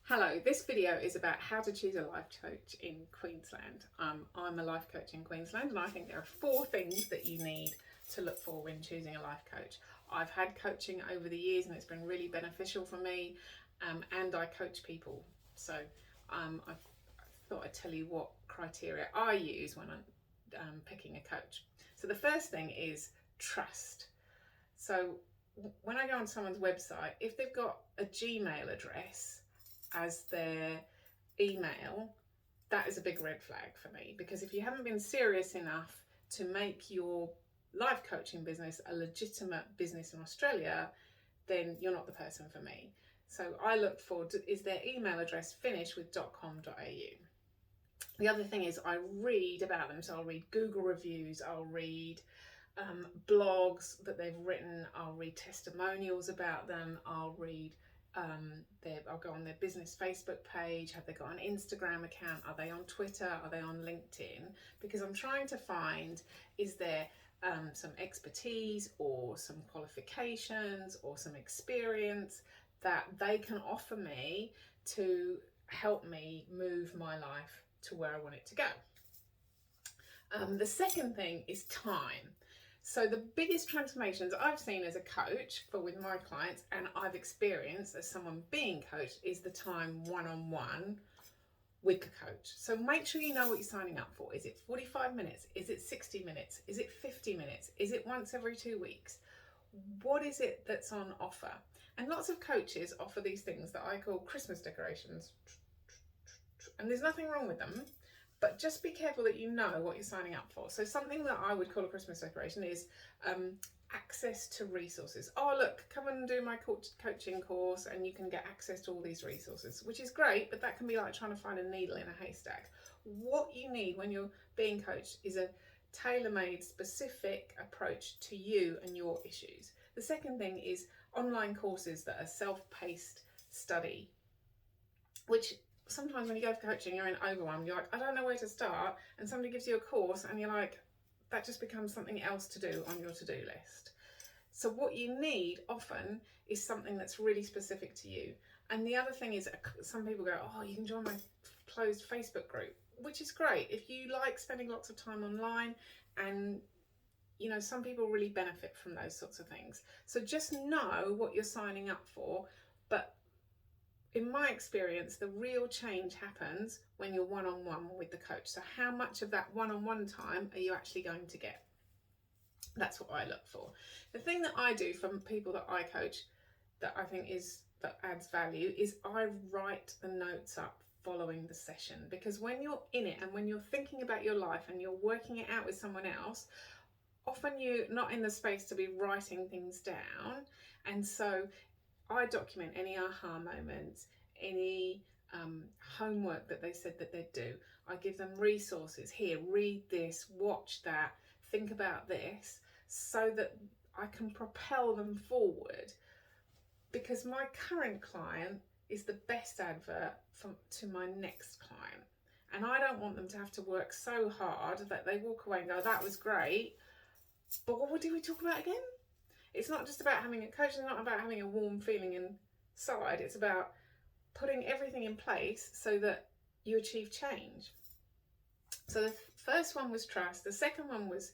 Hello, this video is about how to choose a life coach in Queensland. I'm a life coach in Queensland, and I think there are 4 things that you need to look for when choosing a life coach. I've had coaching over the years and it's been really beneficial for me, and I coach people. So I thought I'd tell you what criteria I use when I'm picking a coach. So the first thing is trust. So when I go on someone's website, if they've got a Gmail address as their email, that is a big red flag for me, because if you haven't been serious enough to make your life coaching business a legitimate business in Australia, then you're not the person for me. So I look for, is their email address finished with .com.au? The other thing is I read about them, so I'll read Google reviews, I'll read blogs that they've written, I'll read testimonials about them, I'll go on their business Facebook page. Have they got an Instagram account? Are they on Twitter? Are they on LinkedIn? Because I'm trying to find, is there some expertise or some qualifications or some experience that they can offer me to help me move my life to where I want it to go. The second thing is time. So the biggest transformations I've seen as a coach with my clients, and I've experienced as someone being coached, is the time one-on-one with the coach. So make sure you know what you're signing up for. Is it 45 minutes? Is it 60 minutes? Is it 50 minutes? Is it once every 2 weeks? What is it that's on offer? And lots of coaches offer these things that I call Christmas decorations. And there's nothing wrong with them, but just be careful that you know what you're signing up for. So something that I would call a Christmas decoration is access to resources. Oh, look, come and do my coaching course and you can get access to all these resources, which is great, but that can be like trying to find a needle in a haystack. What you need when you're being coached is a tailor-made, specific approach to you and your issues. The second thing is online courses that are self-paced study, which sometimes when you go for coaching, you're in overwhelm. You're like, I don't know where to start. And somebody gives you a course and you're like, that just becomes something else to do on your to-do list. So what you need often is something that's really specific to you. And the other thing is, some people go, oh, you can join my closed Facebook group, which is great. If you like spending lots of time online, and you know, some people really benefit from those sorts of things. So just know what you're signing up for. But in my experience, the real change happens when you're one-on-one with the coach. So how much of that one-on-one time are you actually going to get? That's what I look for. The thing that I do from people that I coach that I think that adds value is I write the notes up following the session, because when you're in it and when you're thinking about your life and you're working it out with someone else, often you're not in the space to be writing things down. And so I document any aha moments, any homework that they said that they'd do. I give them resources. Here, read this, watch that, think about this, so that I can propel them forward. Because my current client is the best advert to my next client. And I don't want them to have to work so hard that they walk away and go, that was great, but what did we talk about again? It's not just about having a coach, it's not about having a warm feeling inside, it's about putting everything in place so that you achieve change. So the first one was trust, the second one was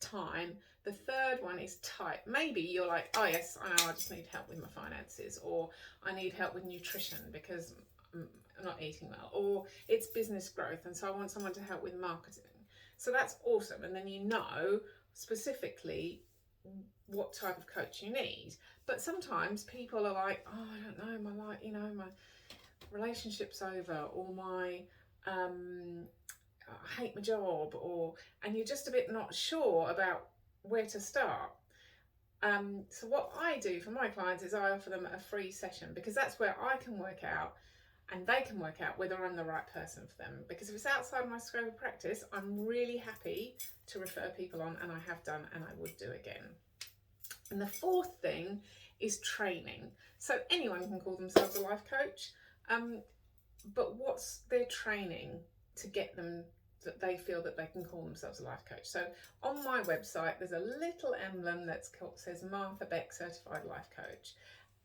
time, the third one is type. Maybe you're like, oh yes, I know, I just need help with my finances, or I need help with nutrition because I'm not eating well, or it's business growth and so I want someone to help with marketing. So that's awesome, and then you know specifically what type of coach you need. But sometimes people are like, oh, I don't know, my relationship's over, or I hate my job, and you're just a bit not sure about where to start. So what I do for my clients is I offer them a free session, because that's where I can work out and they can work out whether I'm the right person for them. Because if it's outside my scope of practice, I'm really happy to refer people on, and I have done and I would do again. And the fourth thing is training. So anyone can call themselves a life coach, but what's their training to get them that they feel that they can call themselves a life coach? So on my website, there's a little emblem that says Martha Beck Certified Life Coach.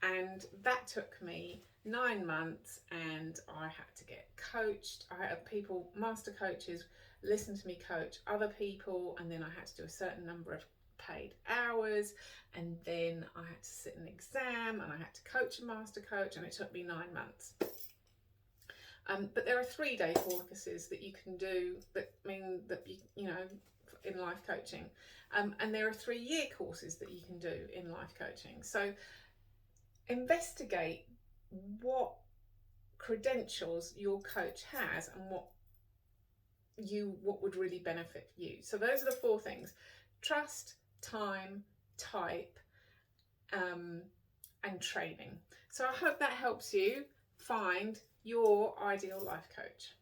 And that took me 9 months, and I had to get coached. I had people, master coaches, listen to me coach other people, and then I had to do a certain number of paid hours, and then I had to sit an exam, and I had to coach a master coach, and it took me 9 months. But there are 3-day courses that you can do that mean that you know, in life coaching, and there are 3-year courses that you can do in life coaching. So investigate what credentials your coach has and what would really benefit you. So those are the 4 things: trust, time, type, and training. So I hope that helps you find your ideal life coach.